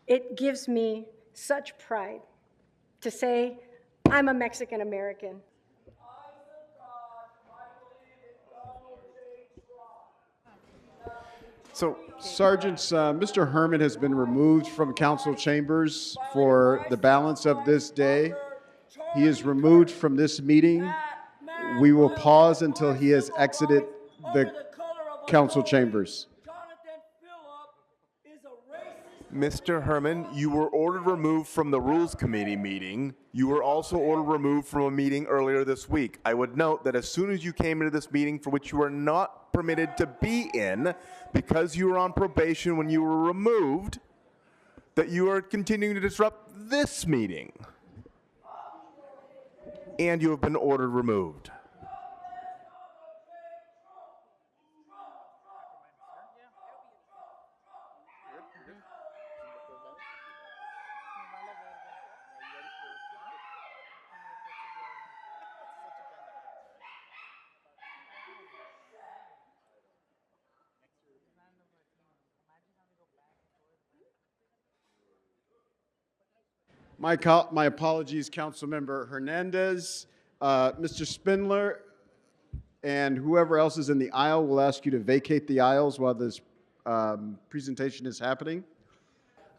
It gives me such pride to say I'm a Mexican American. So, Sergeants, Mr. Herman has been removed from council chambers for the balance of this day. He is removed from this meeting. We will pause until he has exited the council chambers. Mr. Herman, you were ordered removed from the Rules Committee meeting. You were also ordered removed from a meeting earlier this week. I would note that as soon as you came into this meeting, for which you were not permitted to be in, because you were on probation when you were removed, that you are continuing to disrupt this meeting. And you have been ordered removed. My apologies, Councilmember Hernandez. Mr. Spindler and whoever else is in the aisle will ask you to vacate the aisles while this presentation is happening.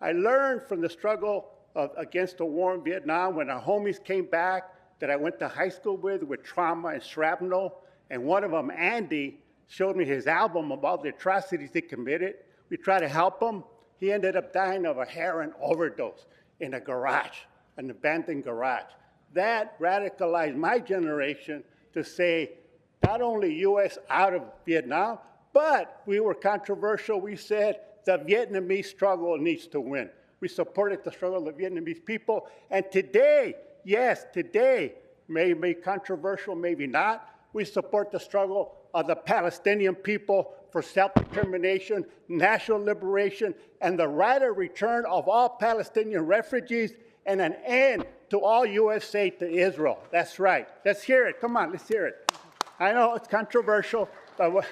I learned from the struggle against the war in Vietnam when our homies came back that I went to high school with trauma and shrapnel. And one of them, Andy, showed me his album about the atrocities they committed. We tried to help him. He ended up dying of a heroin overdose in a garage, an abandoned garage. That radicalized my generation to say, not only U.S. out of Vietnam, but we were controversial. We said the Vietnamese struggle needs to win. We supported the struggle of the Vietnamese people. And today, yes, today, maybe controversial, maybe not, we support the struggle of the Palestinian people for self-determination, national liberation, and the right of return of all Palestinian refugees, and an end to all U.S. aid to Israel. That's right. Let's hear it. Come on, let's hear it. I know it's controversial, but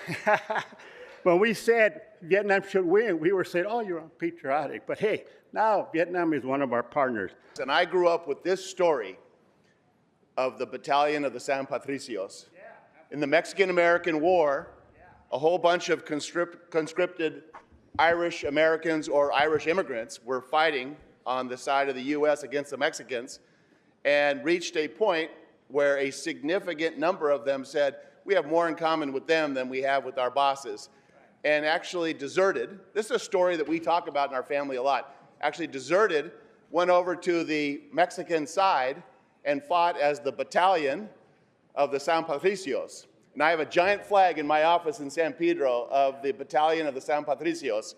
when we said Vietnam should win, we were saying, oh, you're unpatriotic. But hey, now Vietnam is one of our partners. And I grew up with this story of the Battalion of the San Patricios. In the Mexican-American War, a whole bunch of conscripted Irish Americans or Irish immigrants were fighting on the side of the U.S. against the Mexicans and reached a point where a significant number of them said, we have more in common with them than we have with our bosses, and actually deserted. This is a story that we talk about in our family a lot. Actually deserted, went over to the Mexican side and fought as the Battalion of the San Patricios. And I have a giant flag in my office in San Pedro of the Battalion of the San Patricios.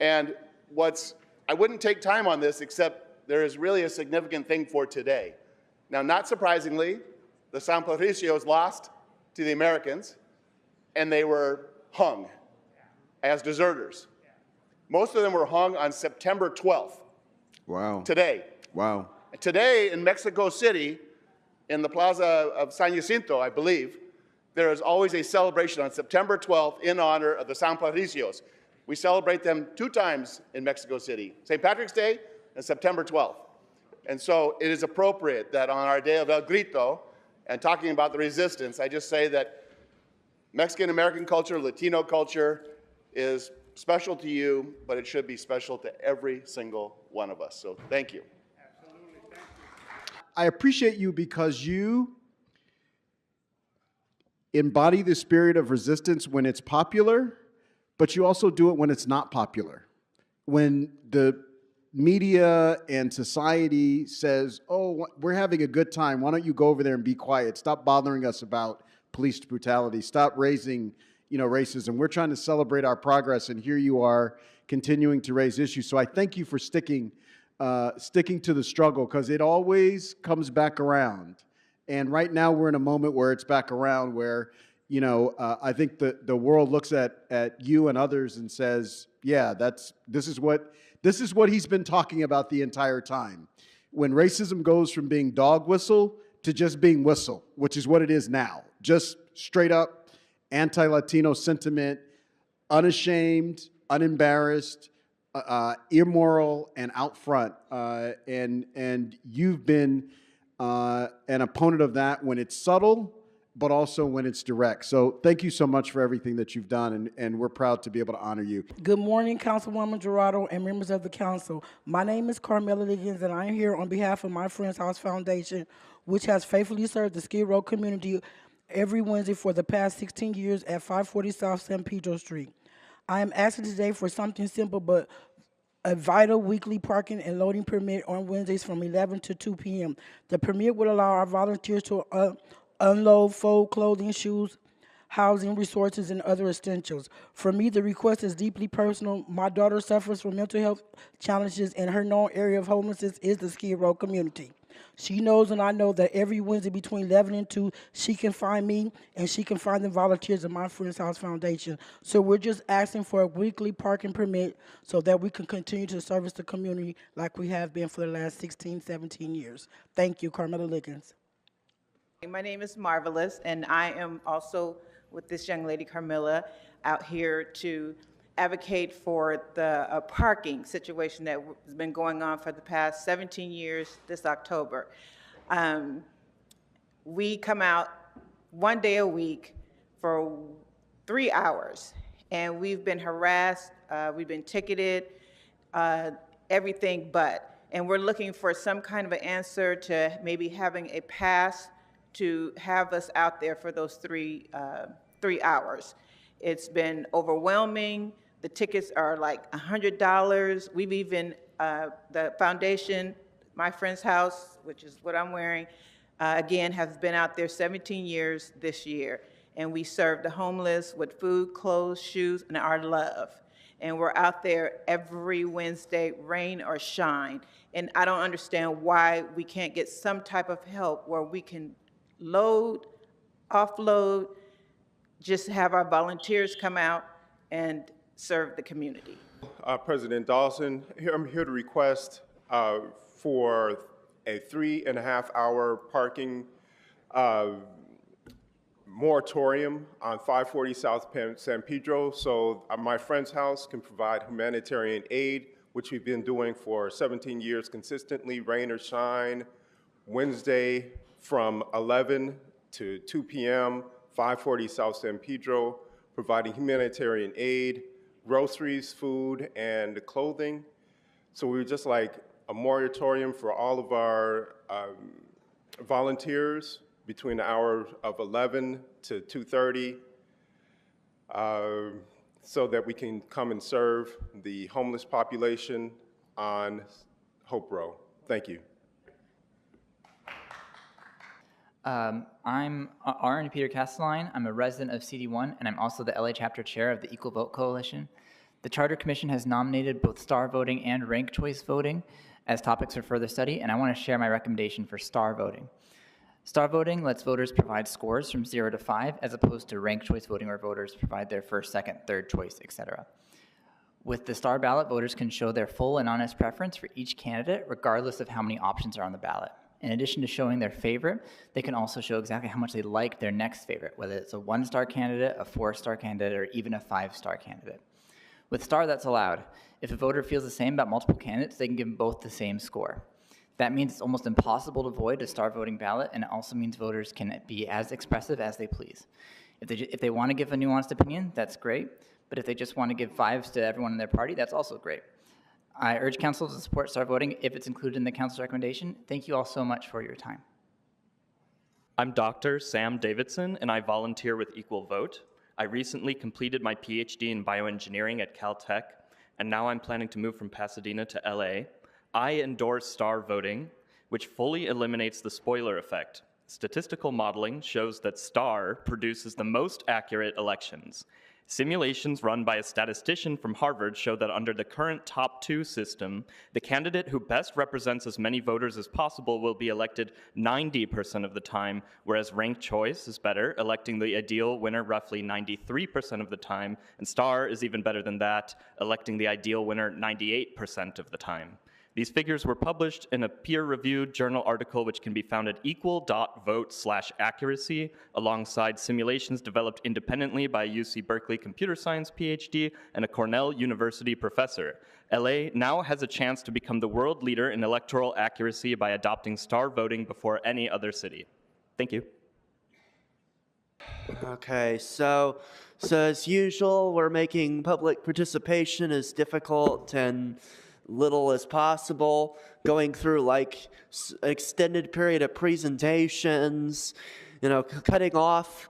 And I wouldn't take time on this, except there is really a significant thing for today. Now, not surprisingly, the San Patricios lost to the Americans, and they were hung as deserters. Most of them were hung on September 12th. Wow. Today. Wow. Today in Mexico City, in the Plaza of San Jacinto, I believe, there is always a celebration on September 12th in honor of the San Patricios. We celebrate them 2 times in Mexico City, St. Patrick's Day and September 12th. And so it is appropriate that on our day of El Grito, and talking about the resistance, I just say that Mexican-American culture, Latino culture is special to you, but it should be special to every single one of us. So thank you. Absolutely, thank you. I appreciate you because you embody the spirit of resistance when it's popular, but you also do it when it's not popular. When the media and society says, oh, we're having a good time, why don't you go over there and be quiet? Stop bothering us about police brutality. Stop raising, racism. We're trying to celebrate our progress, and here you are continuing to raise issues. So I thank you for sticking to the struggle, because it always comes back around. And right now we're in a moment where it's back around, where I think the world looks at you and others and says, yeah, this is what he's been talking about the entire time. When racism goes from being dog whistle to just being whistle, which is what it is now, just straight up anti-Latino sentiment, unashamed, unembarrassed, immoral and out front, and you've been an opponent of that when it's subtle, but also when it's direct. So thank you so much for everything that you've done, and we're proud to be able to honor you. Good morning, Councilwoman Gerardo and members of the council. My name is Carmela Liggins, and I am here on behalf of My Friend's House Foundation, which has faithfully served the Skid Row community every Wednesday for the past 16 years at 540 South San Pedro Street. I am asking today for something simple but a vital weekly parking and loading permit on Wednesdays from 11 to 2 p.m. The permit will allow our volunteers to unload, fold clothing, shoes, housing, resources, and other essentials. For me, the request is deeply personal. My daughter suffers from mental health challenges, and her known area of homelessness is the Skid Row community. She knows, and I know, that every Wednesday between 11 and 2, she can find me, and she can find the volunteers at My Friend's House Foundation. So we're just asking for a weekly parking permit so that we can continue to service the community like we have been for the last 16, 17 years. Thank you, Carmela Liggins. My name is Marvelous, and I am also with this young lady, Carmilla, out here to advocate for the parking situation that has been going on for the past 17 years this October. We come out one day a week for 3 hours, and we've been harassed, we've been ticketed, everything but. And we're looking for some kind of an answer to maybe having a pass to have us out there for those 3 hours. It's been overwhelming. The tickets are like $100. We've even, the foundation, My Friend's House, which is what I'm wearing, again, has been out there 17 years this year. And we serve the homeless with food, clothes, shoes, and our love. And we're out there every Wednesday, rain or shine. And I don't understand why we can't get some type of help where we can load, offload, just have our volunteers come out and serve the community. President Dawson, I'm here to request for a 3.5-hour parking moratorium on 540 South San Pedro, so My Friend's House can provide humanitarian aid, which we've been doing for 17 years consistently, rain or shine, Wednesday from 11 to 2 p.m., 540 South San Pedro, providing humanitarian aid, groceries, food, and clothing. So we would just like a moratorium for all of our volunteers between the hour of 11 to 2:30, so that we can come and serve the homeless population on Hope Row. Thank you. I'm Aaron Peter Castelline. I'm a resident of CD1, and I'm also the LA chapter chair of the Equal Vote Coalition. The Charter Commission has nominated both star voting and ranked choice voting as topics for further study, and I want to share my recommendation for star voting. Star voting lets voters provide scores from 0 to 5, as opposed to ranked choice voting where voters provide their first, second, third choice, etc. With the star ballot, voters can show their full and honest preference for each candidate, regardless of how many options are on the ballot. In addition to showing their favorite, they can also show exactly how much they like their next favorite, whether it's a 1-star candidate, a 4-star candidate, or even a 5-star candidate. With star, that's allowed. If a voter feels the same about multiple candidates, they can give them both the same score. That means it's almost impossible to avoid a star voting ballot, and it also means voters can be as expressive as they please. If they want to give a nuanced opinion, that's great, but if they just want to give 5s to everyone in their party, that's also great. I urge council to support star voting if it's included in the council's recommendation. Thank you all so much for your time. I'm Dr. Sam Davidson, and I volunteer with Equal Vote. I recently completed my PhD in bioengineering at Caltech, and now I'm planning to move from Pasadena to LA. I endorse star voting, which fully eliminates the spoiler effect. Statistical modeling shows that star produces the most accurate elections. Simulations run by a statistician from Harvard show that under the current top 2 system, the candidate who best represents as many voters as possible will be elected 90% of the time, whereas ranked choice is better, electing the ideal winner roughly 93% of the time, and star is even better than that, electing the ideal winner 98% of the time. These figures were published in a peer-reviewed journal article which can be found at equal.vote/accuracy, alongside simulations developed independently by a UC Berkeley computer science PhD and a Cornell University professor. LA now has a chance to become the world leader in electoral accuracy by adopting star voting before any other city. Thank you. Okay, so as usual, we're making public participation as difficult and little as possible, going through like an extended period of presentations, cutting off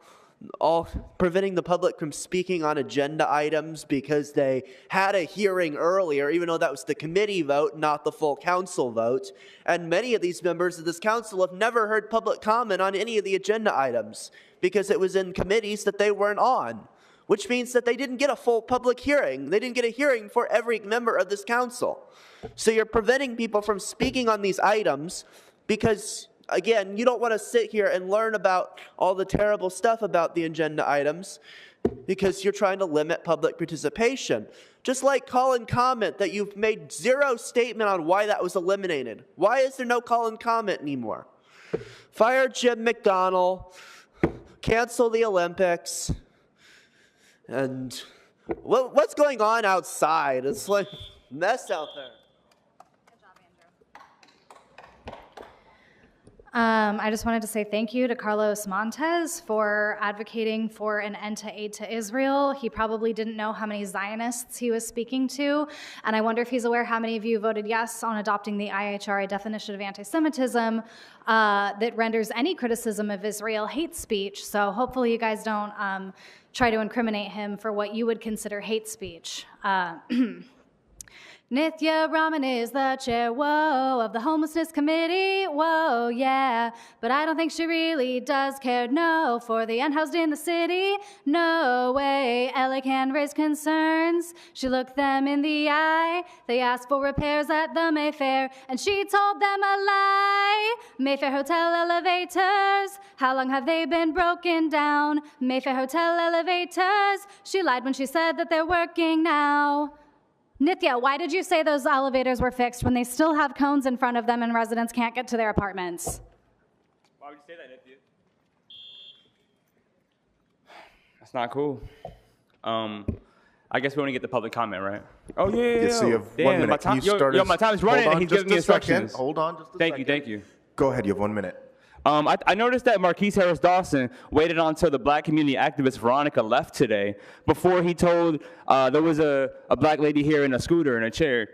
preventing the public from speaking on agenda items because they had a hearing earlier, even though that was the committee vote, not the full council vote. And many of these members of this council have never heard public comment on any of the agenda items because it was in committees that they weren't on, which means that they didn't get a full public hearing. They didn't get a hearing for every member of this council. So you're preventing people from speaking on these items because, again, you don't want to sit here and learn about all the terrible stuff about the agenda items because you're trying to limit public participation. Just like call and comment, that you've made zero statement on why that was eliminated. Why is there no call and comment anymore? Fire Jim McDonnell, cancel the Olympics, and what's going on outside? It's like a mess out there. I just wanted to say thank you to Carlos Montes for advocating for an end to aid to Israel. He probably didn't know how many Zionists he was speaking to, and I wonder if he's aware how many of you voted yes on adopting the IHRA definition of anti-Semitism that renders any criticism of Israel hate speech. So hopefully you guys don't try to incriminate him for what you would consider hate speech. Nithya Brahman is the chair, whoa, of the homelessness committee, whoa, yeah. But I don't think she really does care, no, for the unhoused in the city, no way. LA can raise concerns. She looked them in the eye. They asked for repairs at the Mayfair, and she told them a lie. Mayfair Hotel elevators, how long have they been broken down? Mayfair Hotel elevators, she lied when she said that they're working now. Nithya, why did you say those elevators were fixed when they still have cones in front of them and residents can't get to their apartments? Why would you say that, Nithya? That's not cool. I guess we want to get the public comment, right? Oh, yeah. So you have 1 minute. Can you start my time is running and he's giving me instructions. Hold on just a second. Thank you. Go ahead, you have 1 minute. I noticed that Marquise Harris Dawson waited until the black community activist Veronica left today before he told there was a black lady here in a scooter in a chair,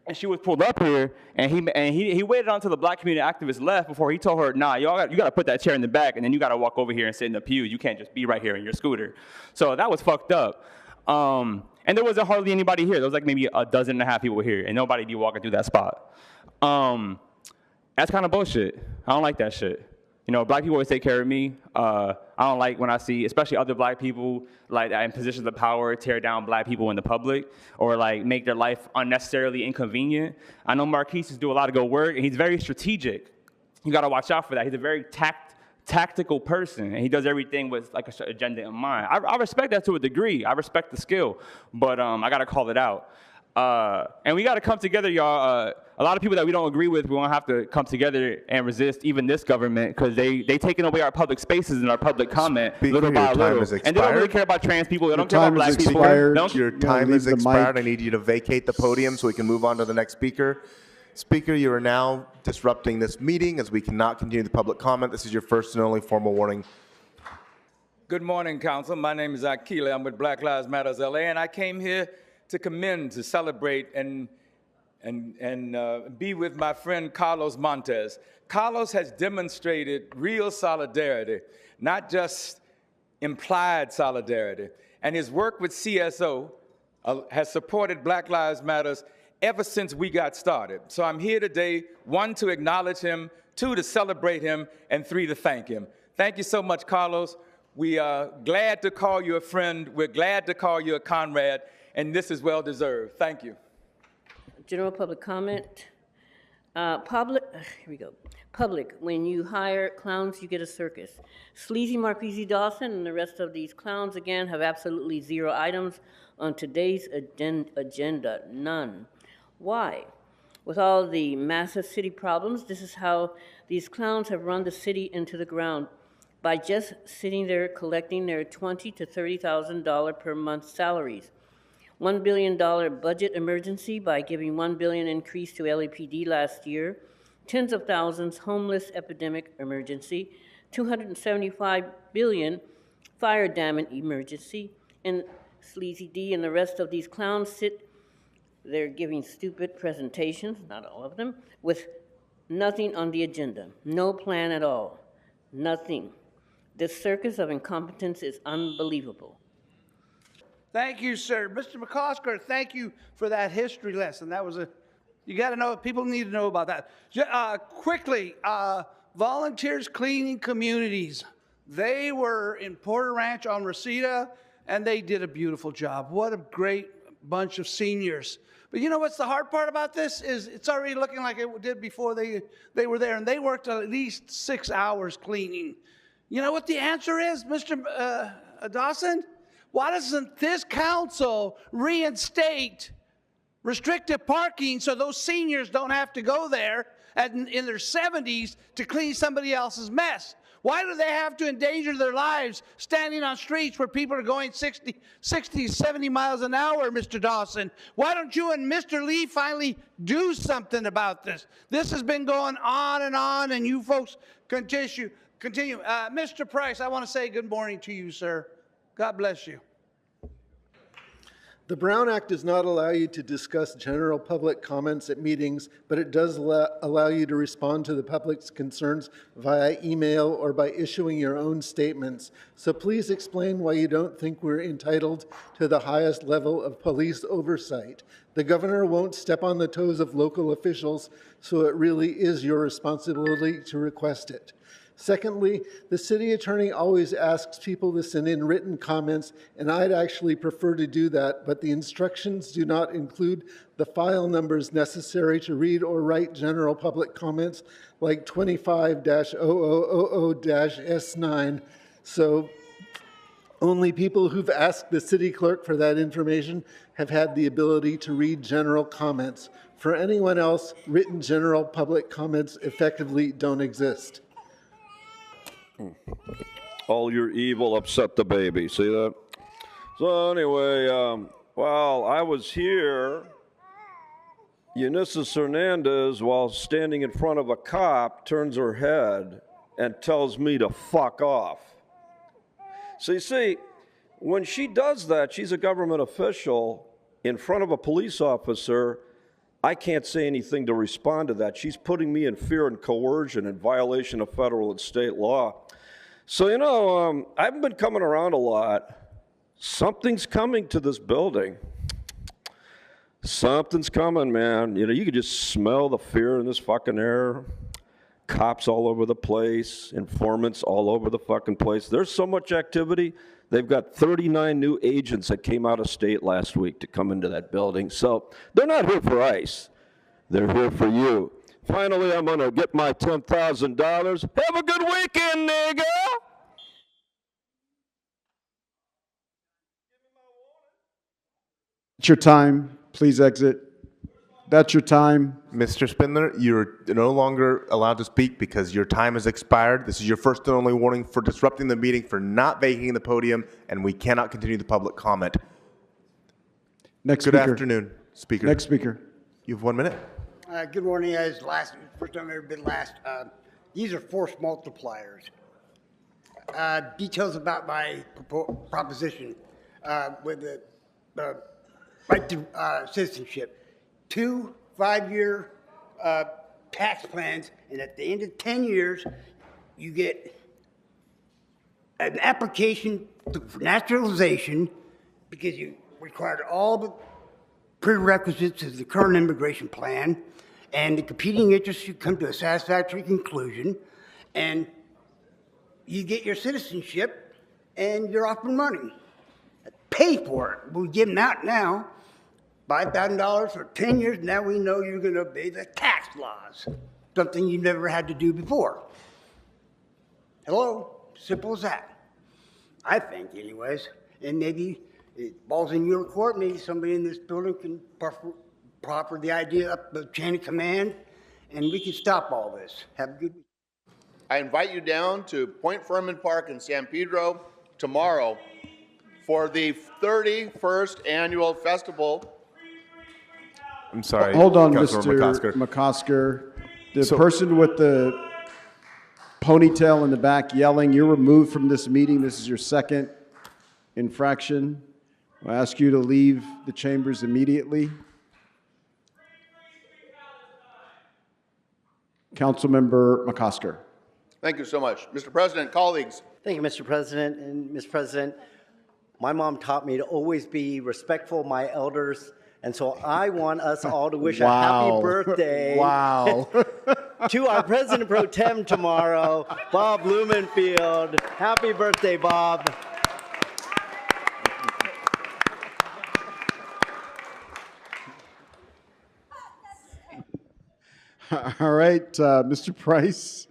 and she was pulled up here, and he waited until the black community activist left before he told her, nah, you got to put that chair in the back, and then you got to walk over here and sit in the pew. You can't just be right here in your scooter. So that was fucked up. And there wasn't hardly anybody here. There was like maybe 12.5 people here, and nobody be walking through that spot. That's kind of bullshit. I don't like that shit. Black people always take care of me. I don't like when I see, especially other black people, like in positions of power, tear down black people in the public or like make their life unnecessarily inconvenient. I know Marquise do a lot of good work, and he's very strategic. You got to watch out for that. He's a very tactical person, and he does everything with like an agenda in mind. I respect that to a degree. I respect the skill, but I got to call it out. And we got to come together, y'all. A lot of people that we don't agree with, we won't have to come together and resist even this government because they taking away our public spaces and our public comment little by little. And they don't really care about trans people. They don't care about black people. Your time is expired. I need you to vacate the podium so we can move on to the next speaker. Speaker, you are now disrupting this meeting as we cannot continue the public comment. This is your first and only formal warning. Good morning, Council. My name is Akile. I'm with Black Lives Matters LA, and I came here to commend, to celebrate, and be with my friend Carlos Montes. Carlos has demonstrated real solidarity, not just implied solidarity. And his work with CSO has supported Black Lives Matters ever since we got started. So I'm here today, 1, to acknowledge him, 2, to celebrate him, and 3, to thank him. Thank you so much, Carlos. We are glad to call you a friend. We're glad to call you a comrade. And this is well deserved. Thank you. General public comment. Here we go. Public, when you hire clowns, you get a circus. Sleazy Marquise Dawson and the rest of these clowns, again, have absolutely 0 items on today's agenda. None. Why? With all the massive city problems, this is how these clowns have run the city into the ground, by just sitting there collecting their $20,000 to $30,000 per month salaries. $1 billion budget emergency by giving $1 billion increase to LAPD last year, tens of thousands homeless epidemic emergency, $275 billion fire damage emergency, and Sleazy D and the rest of these clowns sit there giving stupid presentations, not all of them, with nothing on the agenda, no plan at all, nothing. This circus of incompetence is unbelievable. Thank you, sir. Mr. McCosker, thank you for that history lesson. That was you got to know, people need to know about that. Quickly, volunteers cleaning communities. They were in Porter Ranch on Reseda, and they did a beautiful job. What a great bunch of seniors. But you know what's the hard part about this is it's already looking like it did before they were there, and they worked at least 6 hours cleaning. You know what the answer is, Mr. Dawson? Why doesn't this council reinstate restrictive parking so those seniors don't have to go there in their 70s to clean somebody else's mess? Why do they have to endanger their lives standing on streets where people are going 60, 70 miles an hour, Mr. Dawson? Why don't you and Mr. Lee finally do something about this? This has been going on, and you folks continue. Mr. Price, I want to say good morning to you, sir. God bless you. The Brown Act does not allow you to discuss general public comments at meetings, but it does allow you to respond to the public's concerns via email or by issuing your own statements. So please explain why you don't think we're entitled to the highest level of police oversight. The governor won't step on the toes of local officials, so it really is your responsibility to request it. Secondly, the city attorney always asks people to send in written comments, and I'd actually prefer to do that, but the instructions do not include the file numbers necessary to read or write general public comments like 25-0000-S9. So only people who've asked the city clerk for that information have had the ability to read general comments. For anyone else, written general public comments effectively don't exist. All your evil upset the baby. See that? So anyway, while I was here, Eunice Hernandez, while standing in front of a cop, turns her head and tells me to fuck off. So you see, when she does that, she's a government official in front of a police officer. I can't say anything to respond to that. She's putting me in fear and coercion in violation of federal and state law. So, you know, I haven't been coming around a lot. Something's coming to this building. Something's coming, man. You know, you could just smell the fear in this fucking air. Cops all over the place, informants all over the fucking place. There's so much activity. They've got 39 new agents that came out of state last week to come into that building. So they're not here for ICE. They're here for you. Finally, I'm going to get my $10,000. Have a good weekend, nigga. It's your time. Please exit. That's your time. Mr. Spindler, you're no longer allowed to speak because your time has expired. This is your first and only warning for disrupting the meeting, for not vacating the podium, and we cannot continue the public comment. Next Good speaker. afternoon, speaker. Next speaker. You have 1 minute. Good morning. As first time I've ever been last. These are force multipliers. Details about my proposition with the right to citizenship. 2 5-year tax plans, and at the end of 10 years, you get an application for naturalization because you required all the prerequisites of the current immigration plan, and the competing interests should come to a satisfactory conclusion, and you get your citizenship, and you're off and running. Pay for it. We give them out now. $5,000 for 10 years, now we know you're going to obey the tax laws, something you never had to do before. Hello? Simple as that. I think, anyways. And maybe it falls in your court, maybe somebody in this building can proper the idea up the chain of command, and we can stop all this. Have a good week. I invite you down to Point Furman Park in San Pedro tomorrow for the 31st annual festival. I'm sorry. Hold on, Councilor Mr. McCosker. The person with the ponytail in the back yelling, you're removed from this meeting. This is your second infraction. I ask you to leave the chambers immediately. Councilmember McCosker. Thank you so much. Mr. President, colleagues. Thank you, Mr. President. And Mr. President, my mom taught me to always be respectful of my elders. And so I want us all to wish a happy birthday Wow. to our President Pro Tem tomorrow, Bob Blumenfield. Happy birthday, Bob. All right, Mr. Price.